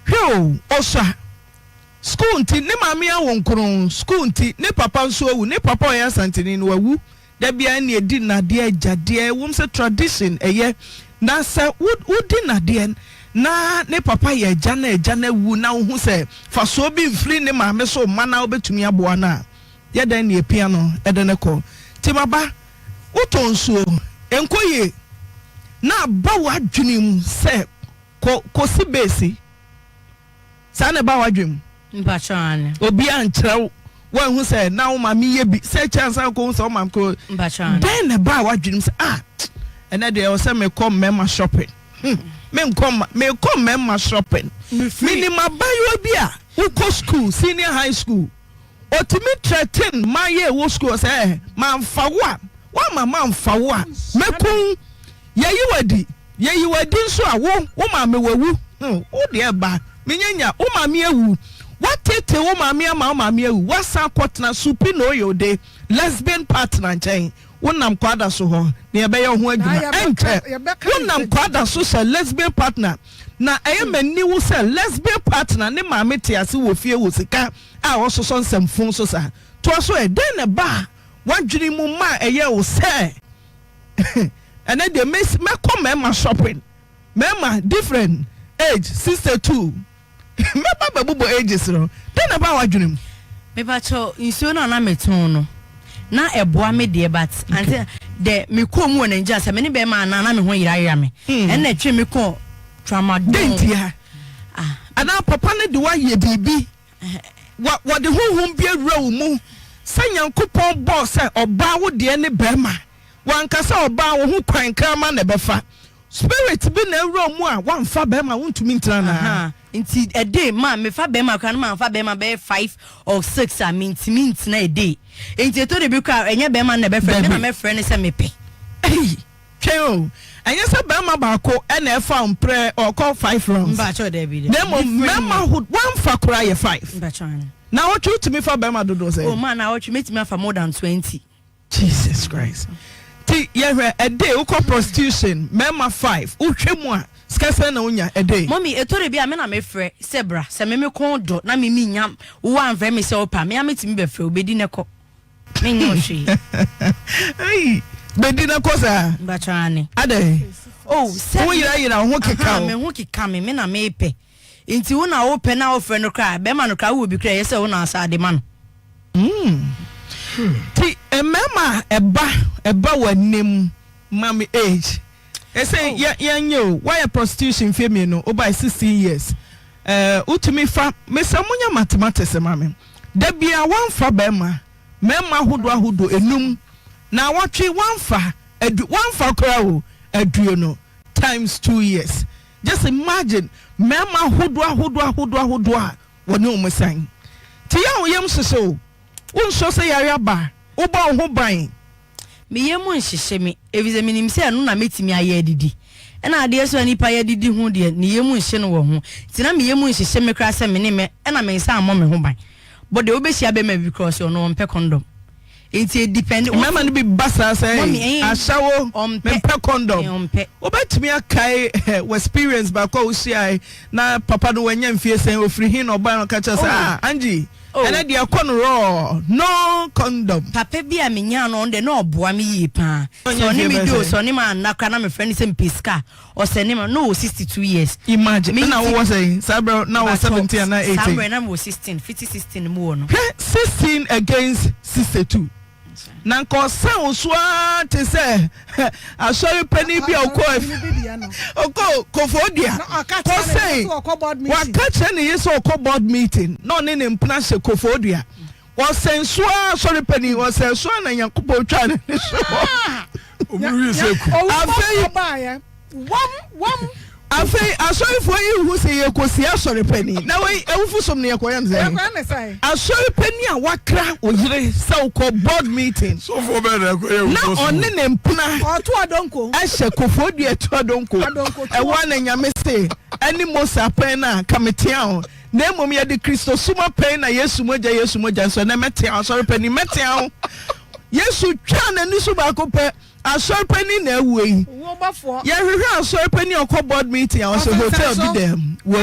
hwe osa school nti ne mame awon kron school nti ne papa nso awu ne papa oya santini no awu da bia ne edi na de agade wom se tradition eye na se wudi na de na ne papa ye jana wu na hu se fa so bi mfiri ne maame so mana obetumi aboa na ye dan ne pia no ede ne ko ti maba utonsuo enkoye na ba wadwenim se ko si besi sa ne ba wadwem Mbachane. Obi ankyerɛw wan hu say na wo ma me ye bi say chance ko so ma ko. Mbachane. Den na ba wa dwunim say ene de o say me come mema shopping. Me come mema shopping. Minima bayo bi a wo ko school senior high school. Otimi threaten my ye wo school say man fa wa man fa wa mekun ye wadi nso a wo ma me wawu wo de ba menyanya wo ma me ewu watete wo ma me ama wo ma me ewu wasa kotna supi no yode lesbian partner nchen wonam kwada so ho ne ye be ye ho adwuma enche wonam kwada so se lesbian partner na eye mani wo se lesbian partner ne ma me te ase wo fie wo sika a wo so nsɛmfo so sa to so e den ne ba wadwiri mu ma eye wo se and then they me come mema shopping mema different age 62 meba babubo ages no den na ba wadwiri mu me ba cho nsuo na meton no na eboa me de but ante de me ko mu na nja se me ne be ma na me ho yira me en na twe me ko trauma dentia ana papa ne de wa ye bibi wa de honhom bi awura wo mu sanyankopon boss say oba wo de ne bema wankasa oba wo ho kwan krama na befa spirit bi na awura mu a wamfa bema wontumi ntra na nti a day ma me fa bema kran ma fa bema be 5 or 6 I mean na a day nti to de bi kwa enye bema na be friend na me friend se me pe tweo anya se bema ba ko e na efa mpre or call 5 rounds mba cho de bi de mema hood wamfa kra ye 5 mba cho na what you to me for bema dodo say oh man na what you me for more than 20 Jesus Christ ti ye a day uko prostitution mema 5 utwemu a skase na unya a day mommy etore bi a me na me frɛ sebra se me kon do na me nyam wo anfrɛ me se opa me ametimi be frɛ obedi ne kɔ me nyo hwe ai bedi na kɔ sa mba cho ade oh se wo yira ho keka me ho keka me na me pe nti wo na wo pe na wo frɛ no kra be ma no kra wo bi kra ye se wo na asa de ma no ti emema eba wanem mami age say yanyo why prostitution femi no over 16 years utumi fa mesamunya mathematics mami da bia wanfa bema mema hodo enum na watwe wanfa kra aduo no times 2 years just imagine mema hodo a woni omusan ti ya oyem soso unso se yare ba uba ho ban me yemu nhihye me evize minim se no na metimi aye adidi ena ade so anipa ye adidi ho de ne yemu nhye no wo ho tina me yemu nhihye me kra se me ne me ena me nsa ammo me ho ban but de obehia be ma because no mpe condom enti depend mama no bi basa say ashawo mpe condom obetimi akai experience ba ko usia na papa no wanya mfie sen ofiri hin no ban no ka cha say Angie ene de akono raw no condom papa bi a menya no de no oboa me yi pa so ni me do so ni ma nakra na me friend say mpiska o se ni ma no 62 years imagine na wo was saying sabro na wo 17 and 18 sabro na wo 16 16 mo no 16 against 62 na ko san so te say asori pani bi oko kofodia ko say wa catch any yeso oko board meeting no ne mpna se kofodia was senso asori pani was senso na yankopo twa ne so omuri se ku afei afei asori fo yi hu se yekosi asori pani na we ewufu som ne yekoyam say asori pani a wakra oyire se uko board meeting so for be na ekoye na onne ne mpuna oto adonko ehye kofodi eto adonko e wa na nyame se ani mosa pen na kametia ho na emom ye de Kristo suma pen na Yesu moja so na metia asori pani metia ho Yesu twa na ni so ba ko pe asori pani na awuyi wo bafo ye hwehwe asori pani okọ board meeting a so hotel bi dem wo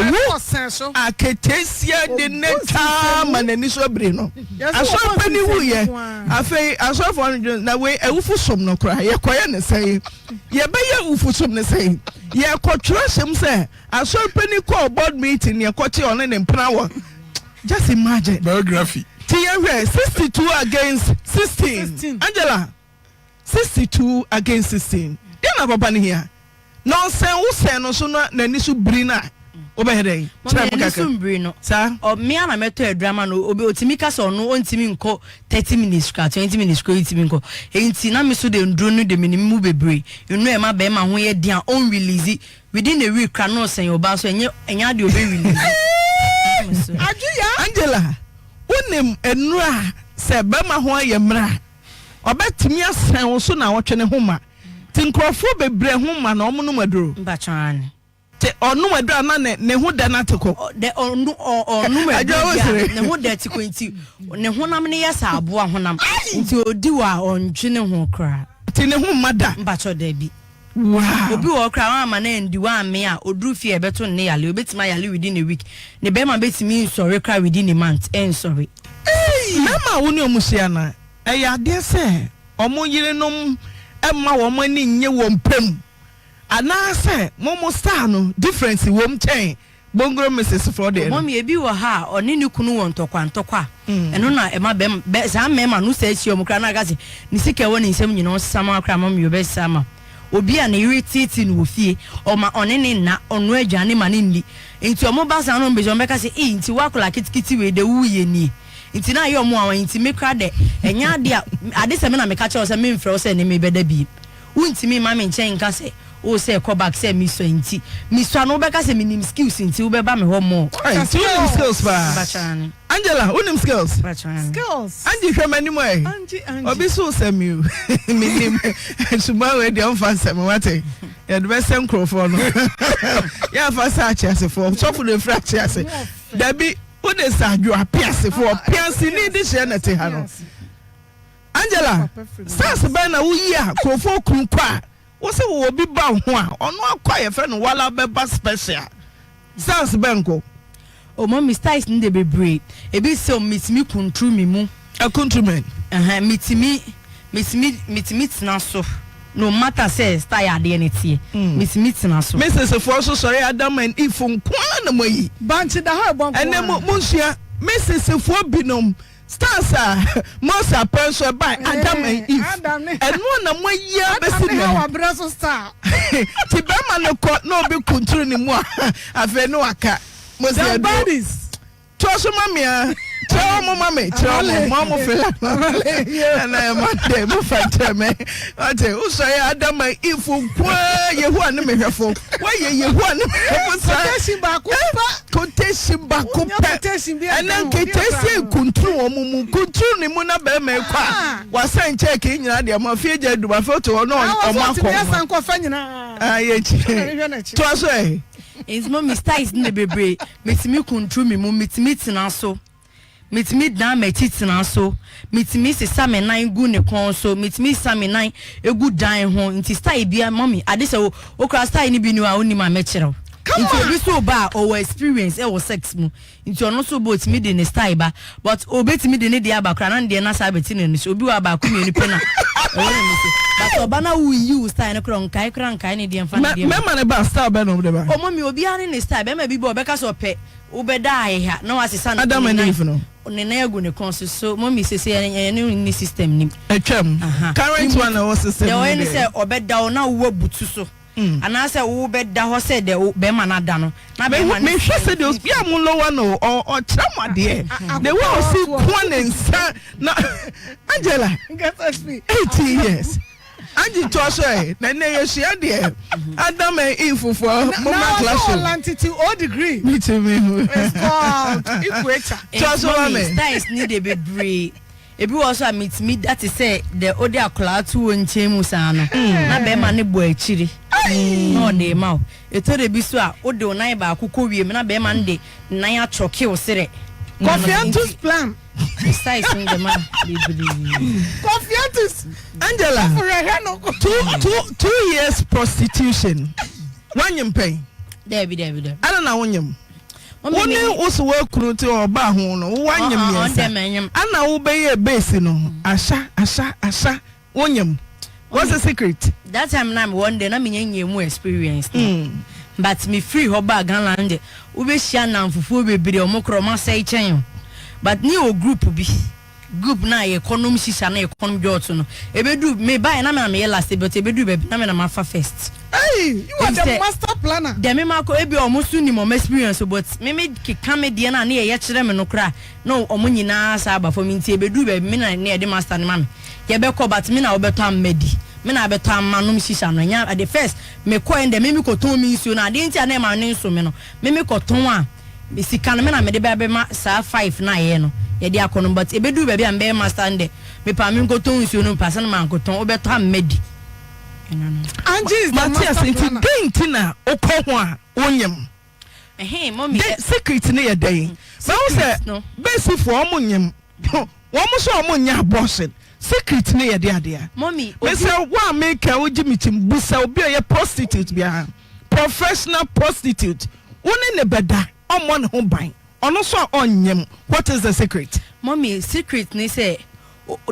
aketesia de neta manani so bre no asori pani wu ye afei asori fo na we ewufu som no kra ye koye ne sei ye be ye ewufu som ne sei ye kotwere sem se asori pani ko board meeting ye kote on ne mpna wo just imagine biography TRS 62 against 16. Angela 62 against 16. Then na papa ni here. No sen wo sen no so na ni so brina. Obehede. Chama Sir. Or me and I met a drama no obe otimika so no on timi nko 30 minutes ka 20 minutes ko timi nko. Enti na me so de ndro de minimum bebre. You know e ma be ma ho ye dia on release within a week kan no sen oba so enya de obe release. Angela, unim enra se be ma ho ye mra. Obetimi asan wo so na wotwe ne homa. Ti nkrofo bebre homa na omo no maduro. Mbachan. Te onu maduro na ne ho da na teko. De onu maduro. Ne ho da teko nti ne honam ne yesa aboa honam. Nti odi wa ondwene ho kra. Ti ne ho mada. Mbacho da bi. Wow. Obi wo kra wa ma na ndi wa me a oduru fie beto ne yale obetima yale within a week. Ne be ma betimi sorry kra within a month. Sorry. Mama woni omusia na. Eya de se omo yirenom emma wo mani nye wo mpem. Ana se momo star no difference wo mchen. Bongoro Mrs. Frode. Mommy ebi wo ha oni ni kunu wo ntokwa. Eno na ema be za mema no se chi omukra na gaze. Ni sike wo ni nsem nyina osama akra mommy obe sama. Obi a na irritati no fie o ma onene na onu adwane ma ne nni. Enti omo basa no mbejo mbeka se nti wakola kitikiti we de wuye ni. Nti na yo mo awan nti me kra de enya ade se me na me ka che o se me mfre o se ne me beda bi. Unti me ma me nchen nka se o se call back say mi so nti mi so no be ka se minim skills nti wo be ba me ho mo unim skills ba bachani Angela unim skills bachani skills anji hwemani mo e obi so sami minim suma we de on fancy me wate ya de be sem crofo no ya fa sa chiase fo so fu de fra chiase da bi o de sa dwo apiase fo piase ni de she na te ha no Angela stars ba na wo yi a crofo kunkwa wo se wo bi ba ho a ono akwa ye fe no wala be ba special sans benko o mommy styles ndi be break e bi se o mitimi kuntru mi mu a countryman mitimi tena so no matter say style ade ne tie mitimi tena so Mrs. for so sorry Adam and if nkwa na moyi banchi da ha bon ene munsia Mrs. for binom stars Mosa person by Adam and Eve and one na moyi abesi na wa breso star ti be ma no ko no be kuntru ni mu afa no aka Mosa Comedies Toso mamia tell mommy tell mama fela and I am there mo fight me ate o so ya Adam and Eve kwa yehu anu me hwefo wa yehu anu quotation ba ko pa quotation ba ko pa and quotation kuntru omumu kuntru ni mu na be me kwa wa san check nyina de ma fie je duba foto no omakọ ya san ko fa nyina ayechi to so is mommy styles ndi bebre mitimi kuntru mi mu mitimi tena so mitimi dan meti tena so mitimi sesa me nan gu ne kon so mitimi sa me nan egu dan ho nti style bia mommy ade se o kra style ni bi ni wa oni ma me kire nti obi so ba o experience e wo sex mu nti ono so bo timi de ne style ba but obetimi de ne de aba kra na de na sa beti ne so obi wa ba ku me ni pena but obana wu you style ne kro nkai ne de mfa ne de me man e ba style be no de ba o mommy obi ani ne style be ma bi bo be ka so pe ubeda ha na wasesa na Adam and Eve no ne na egu ne kon so mommy sese ni system ni etwam current one na system the way ni say obeda o na wo butu so ana say wo beda ho say de be ma na da no na be ma me hwe say de bia mu lowa no o tramade the way o see kwon nsa na Angela get us me 80 years Anji Toshe na ne yeshia de Adam and Eve for mama class to all degree me too me it's called equator Toshe styles need a bebre ebi also meet me that is say the ode akla to nche mu sa no na be ma ne bo akiri no de ma e to de bi so a ode onan ba akukọ wie na be ma nde nan achoke o sere Confiantus plan size in the man Confiantus Angela 2 years prostitution wanyem pay Debbie I don't know wanyem One also work to or ba ho no wanyem yes ana wo be ye base no asha wanyem what's the secret that time na me one day na me nye mu experience but me free ho ba Ganland we be share na mfufu bebre omokro ma say chen but ni o group bi group na economy shisha na economy jot no ebedu me buy na me last but ebedu be na me na mafa first. Hey, you are the master planner. Dem me mako ebi omusu ni mo experience but me keka me de na ye kire me no kra no omo nyina sa aba for me nti ebedu be me na e de master ni ma me ye be ko but me na obeto amedi me na abeto amanom shisha no nya at the first me ko ende me ko ton mi nsuo na de nti na ma no nso me no me ko ton a be sika no me na me de be ma sa 5 na ye no ye de akono but ebedu be am be master nde me pa me ko ton nsuo no pa sa na ma ko ton obeto amedi. Angie is the Matthias master into planner. Dintina, Okowa, Onyam. Mommy, Secret near day. So, sir, no. Basic for Omonium. One was Omonia bossing. Secret near the idea. Mommy, Mr. One maker would Jimmy Busa be a prostitute behind. Professional prostitute. One in the bed, on one home buying. On also on yam. What is the secret? Mommy, secret, they say,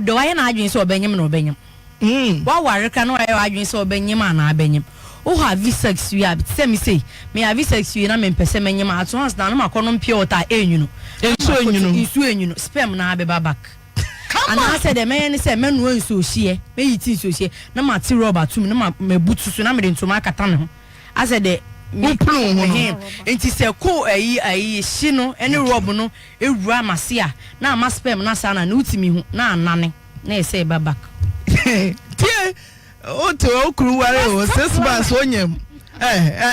do I and I so Benjamin or Benjamin? Wa ware kan wa adwen se obenyem ana abenyem o ha V6 wi abi se me say me ha V6 wi na me pese menyem ato hans na ma kono mpie ota enyu no ensu enyu no sperm na abeba back ana se de me ne se menu ensu ohie me yiti ensu ohie na ma ti rubber tum na ma butu so na me de ntoma akata ne ho ase de me plan ho enti se ko ayi hye no ene rubber no ewura amase a na ama sperm na sa na utimi hu na anane na ese eba back. Tie o to okru ware o 6 months onyem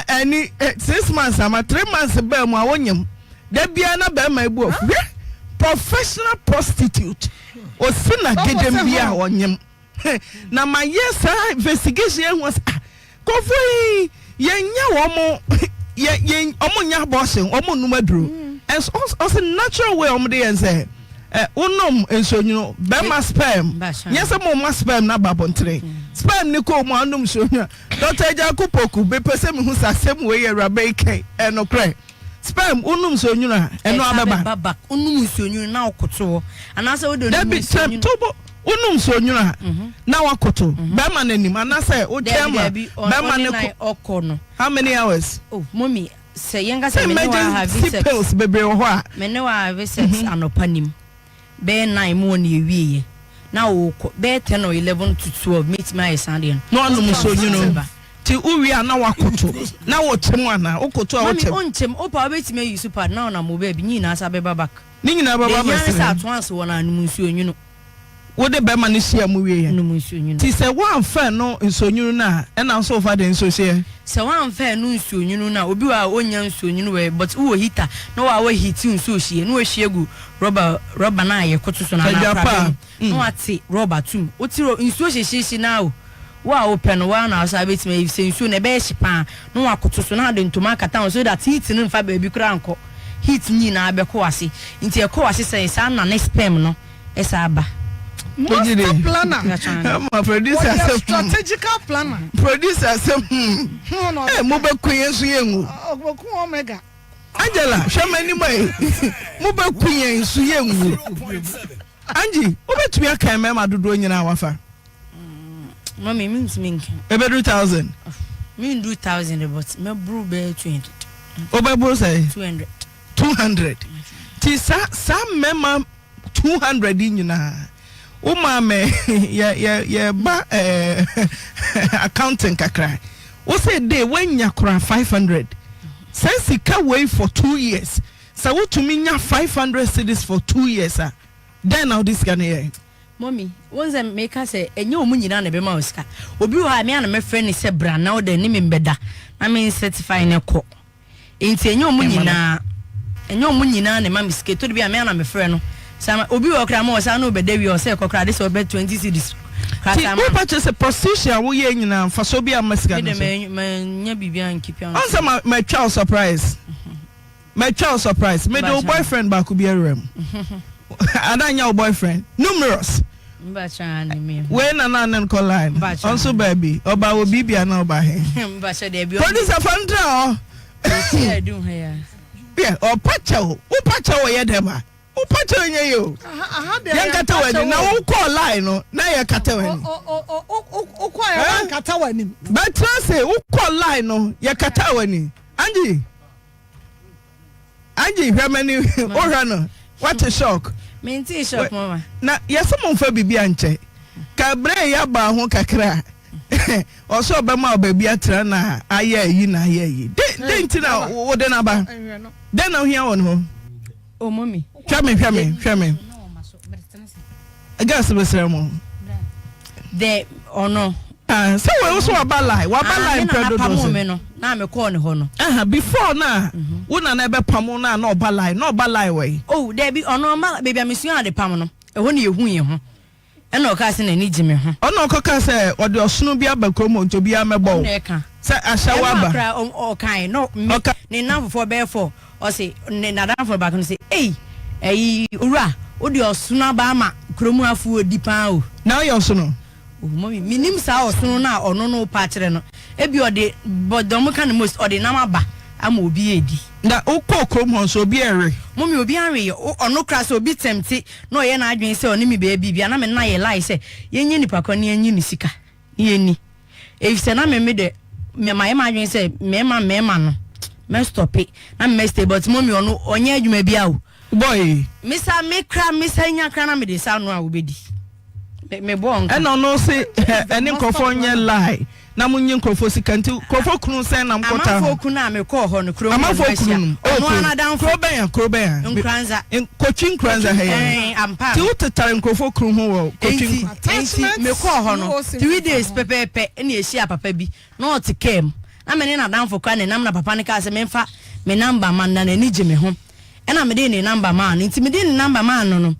any 6 months ama 3 months be mu awonyem da bia na be ma ebu of professional prostitute o sina gedem bia onyem na my yes investigation was kofui yenya wo mo ye omonya bossing omo numadru and also natural way omo dey say unom ensonyu be ma sperm yes mo ma sperm na babontre sperm ni ko mo anum ensonyu Dr. Jakupoku be pese me hu sasem we ye rabeke enokre sperm unum ensonyu na eno abeba unum ensonyu na okoto anase we do ensonyu tobo unum ensonyu na wakoto be ma nanim anase o chema be ma ne ko okono how many hours oh mommy say yenga say me no have sex bebe ho a me no have sex anopanim be 9 mo na ewie na wo be 10 or 11 to 12 meet my Sunday no anum ensonyu no ti uwi ana wakoto na wo chemu ana okoto a wo chemu onchem opa obetime yi super na na mo be bi nyina asa be babak ni nyina baba ba se sa atwanse wona anum ensonyu no wo de be ma ne hia mu wie anum ensonyu no ti se wan fa no ensonyu na e na so fa de ensohie se wan fa no ensonyu na obi wa onya ensonyu we but wo hita na wa hiti ensohie no we hiegu rubber na ye koto so na na no ati rubber tum o ti ensohie na o wa open wa na so abetime if se enso na be hyepa no wa koto so na de ntoma kata so that heat no fa ba bi kura anko heat nyi na abeko wase nti e ko wase se sa na ne sperm no esa aba. Master planner. My producer said strategical planner. Producer said no. Eh mo be kuyen so yengu. Ogoku omega. Angela, shama ni mai. Mo be kuyen so yengu. Angie, obetumi aka me ma dodo nyina wafa. Mommy means minka. Ebe 2000. Me do 1000 but me bru be 200. Obebro say 200. 200. Ti sa mema 200 nyina. Uma me ya ba accounting kakra. Wo say day when yakra 500. Since he can wait for 2 years. So what to me nya 500 cedis for 2 years then now this can here. Mommy, once I make us say enyo omu nyina na be ma osika. Obi wo ha me na me friend say bra na o de ni me beda. Na me certify ne ko. Enti enyo omu nyina na ma miske to de bia me na me friend no. Sama obi wo kra ma o sa na obeda wi o say kokra de so be 20 cedis. Who purchase a position we ye nyina fa so bia masika no. Me nya bibia nkipia. Answer my child surprise. My child surprise. Me do boyfriend ba ku bia rem. Adanya boyfriend numerous. Mbacha ni me. When an call line. Also baby. Oba obi bia na oba he. Mbacha de bi. Producer Fanta. I do here. Yeah, or pacha. Who pacha we ye dem. Who pacha nye yo. Yan kata we na who call line no. Na ye kata we. O kwa kata we ni. But say who call line no. Ye kata we ni. Angie, how many? Oh, no. What a shock. Minti shop mama. Na yesa mo fa bibi anche. Ka bre ya ba ho kakra. Oso be ma baby atra na aye yi na aye yi. De ntina wo de na ba. De na hia won ho. Oh mommy. Hwa me. Gas be sere mo. De ono. So we also abalai. Wa balai pedo do. Na me call ne ho no. Before na wo na na be pamo na na obalai we. Oh, there be ono ma baby amesu ade pam no. E ho na ehu ye ho. E na o ka se na ni jime ho. Ono koka se ode osunu bi abakromo nto bi amebo. Na e ka. Se ashawa ba. Kra o kan no. Ni na for be for. O se ne na dan for back no say, "Hey, ura, o de osunu ba ma kromu afu odi pan o." Na yo osunu. Oh, mommy, minim sa osunu na ono no pa kire no. Ebi ode bodom kan most ode na maba ama obi edi. Na ukọ krom so obi ere. Mommy obi anwe ono kra so obi temti na oye na adwen se oni mi be bibia na me na ye lie se yenyi nipa ko ne yenyi ni sika. Yeni. If se na me de me ma ye ma adwen se me ma no. Me stop it. Na me stay but mommy ono onye adwuma bia o. Boy. Misa me kra misa nya kra na me de sa no a obedi. Me bon. E no no se eni nkofo nye lie. Na munye nkofo sika nti nkofo kunu sen na mkota. Amafo kunu a me call ho no kro. Amafo kunu. Ono anadan kroben. Nkranza. Coaching nkranza he. Ampa. Ti utetare nkofo kunu ho wo coaching. Enti me call ho no. 3 days pepepe ene ehia papa bi. No ot came. Na me ne na dan fo kwa ne nam na papa ne ka se me mfa me number man na ni gye me ho. Ena me de ne number man. Enti me de ne number man no.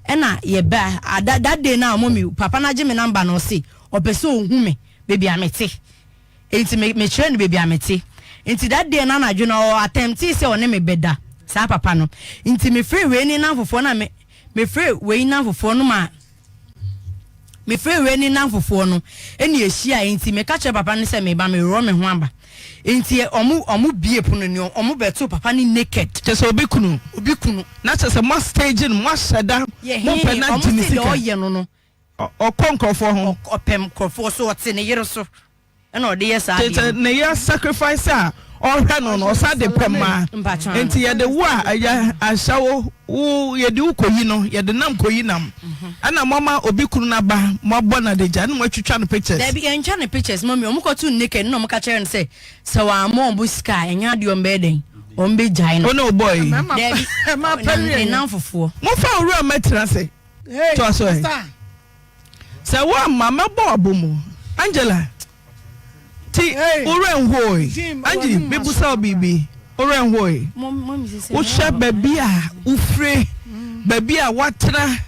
Ena ye ba that day na mommy papa na gye me number no se. Opeso ohu me. Baby amete. Enti me chere no baby amete. Enti that day na dwena o attempt say one me beda. Sa papa no. Enti me free we ni na fofo na me free we na fofo no ma. Me free we ni na fofo no. Eni ehia enti me ka chere papa no say me ba me ro me ho aba. Enti omu bie pono ni omu beto papa ni naked. Chese obi kunu. Na chese mo stage mo shada. Mo penalty ni sika. Omu se no. Okonkrofo ho opem krofo so ote ne yere so e na ode yes ade tete ne ya sacrifice a ohwe no no sa de pema enti ye de wo a ya ahyawo wo ye de ukoyi no ye de nam koyi nam ana mama obi kunu na ba mo bona de ja na mo twitwa no pictures there be encha ne pictures mommy omo ko tu naked no mo ka chere no say se wa mo ombo sky enya de ombe den ombe jai no no boy there be ma pere na fofo mo fa uru ametra say to so say wa mama bobo mu Angela ti oren hoy anji bebusa bibi oren hoy mommy say wo hye baby a ufre baby a watra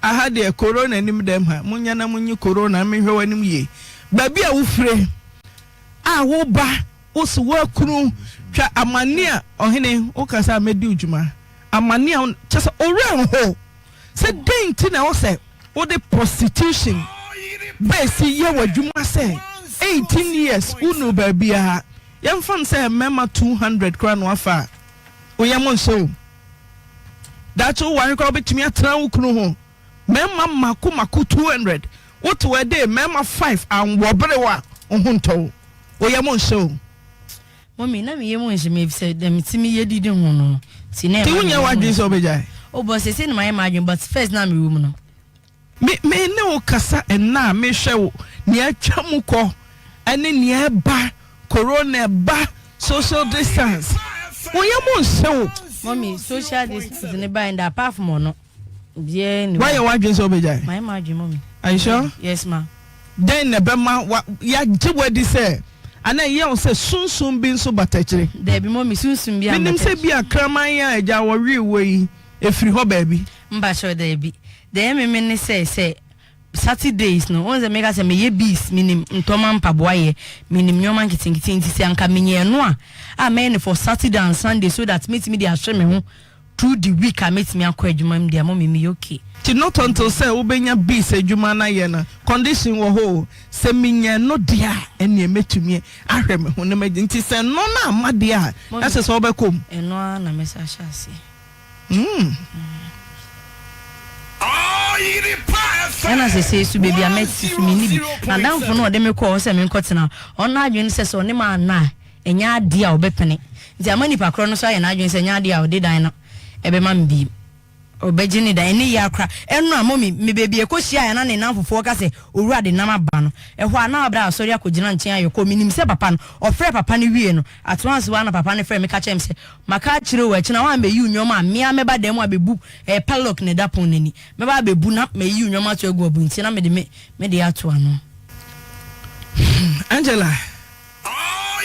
aha de corona nim dem ha munya na munyi corona me hwe wanim ye baby a ufre a wo ba wo so wa kunu twa amane a ohene wo kasa medi udwuma amane a chese oren ho se denti na wo se what the prostitution base ye wadwuma say 18 years unu babia yam fan say mema 200 kra no afa oyam so that o wan ko betimi atra ukunu ho mema mako 200 what we dey mema 5 and wobrewa ohunto oyam so mommy na me yemu nje me say dem timi ye didi ho no ti na ti wunya wadwe so bejai o bo say na my imagine but first na me room no me ne o kasa enna me hwe wo ne atwa mu ko ene ne ba corona ba social distance wo yam nsew mommy social distance ne ba and apart from no bien why you wadwe so bejai my imagine mommy are you sure yes ma then ne be ma ya jewadi say ana ye o say sunsun bi nso batachire there be mommy sunsun bi am nim say bi akraman ya eja wo wi yi efiri ho ba bi mba sure there be the me say Saturdays no once make us me ye bees minim ntoma mpaboa ye minim nyoma nkitinkitin nti se anka menye no a men for Saturday and Sunday so that meet me dey ahwe me ho through the week I meet me akọ adwuma me dey mommy me okay ti not until say ubenya bees adwuma na ye na condition wo ho se menye no dia ene emetumi ahwe me ho na me nti se no na amade a ase so obekom eno na me sa hase Ena se su baby ameti su mi nibi na danfo no de me call se me nkotena ono adwen se so ne ma na enya ade a obepene nti amani pa kro no so aye na adwen se enya ade a ode dan no ebe ma mbi obejini da eni yakra enu amomi me baby ekohia ya na ne nanfofo ka se owura de nam aba no ehwo ana abra asori akogina nchen ayeko minim se papa no ofre papa ne wie no at once wa na papa ne frɛ me ka chem se maka kire wa kina wa meyi unwoma mea me ba dem abebu padlock ne dapon nani me ba abebu na meyi unwoma to egu obunti na me de ato ano. Angela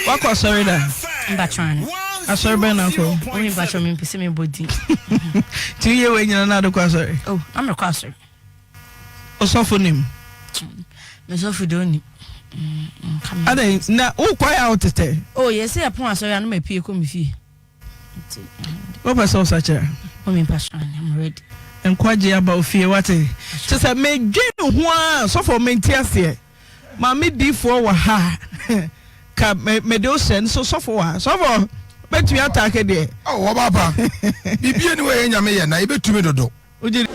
wako sorry da mbachwan asori be na ko we mbachwan me pese me body 2 year we nyina na do ko sorry oh I'm requesting osofonim me so fudoni ade na wo kwai out tete oh yes e pon asori anu me pie ko me fie wo pese osache o me mbachwan I'm ready enkwaje aba ofie wate se me dwen ho a sofo mentiase ma me difo wa ha ka me de o sen so sofo wa sofo betu attack de oh wa baba bibie ni we nyame ye na e betumi dodo ujiri